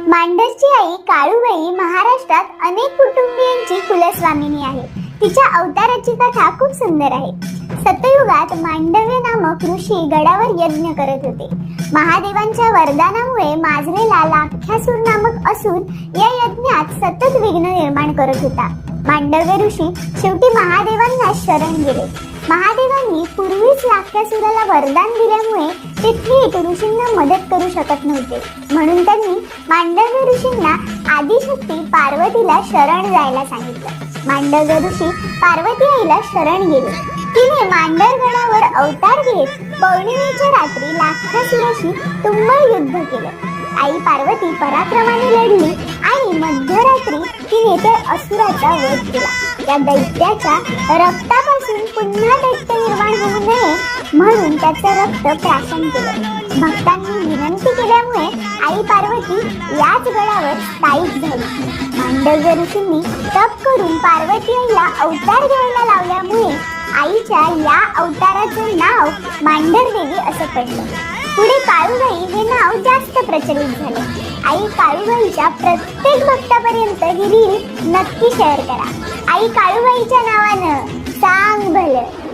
मांडरची आई काळूबाई महाराष्ट्रात अनेक कुटुंबियांची कुलस्वामिनी आहे. तिच्या अवताराची कथा खूप सुंदर आहे. सतयुगात मांडव्य नामक ऋषी गडावर यज्ञ करत होते. महादेवांच्या वरदानामुळे माजलेला लाख्यासूर नामक असुर या यज्ञात सतत विघ्न निर्माण करत होता. मांडव्य ऋषी शेवटी महादेवांना शरण गेले. महादेवांनी पूर्वीच लाख्यासुराला वरदान दिल्यामुळे ते थेट ऋषींना मदत करू शकत नव्हते. म्हणून त्यांनी मांडव्य ऋषींना आदिशक्ती पार्वतीला शरण जायला सांगितलं. मांडव्य ऋषी पार्वती आईला शरण गेले. तिने मांडरगडावर अवतार घेत पौर्णिमेच्या रात्री लाख्यासुराशी तुंबळ युद्ध केलं. आई पार्वती पराक्रमाने लढली आणि मध्यरात्री तिने त्या असुराचा वध केला. त्या दैत्याच्या रक्तापासून पुन्हा दैत्य निर्माण होऊ नये म्हणून त्याचं रक्त प्राशन केलं. भक्तांनी विनंती केल्यामुळे आई पार्वती याच गडावर स्थायिक झाली. मांडव्य ऋषींनी तप करून पार्वती आईला अवतार घ्यायला लावल्यामुळे आईच्या या अवताराचं नाव मांडरदेवी असं पडलं. पुढे काळूबाई हे नाव जास्त प्रचलित झाले. आई काळूबाईच्या प्रत्येक भक्तापर्यंत ही रील नक्की शेअर करा. आई काळूबाईच्या नावानं सांग भलं.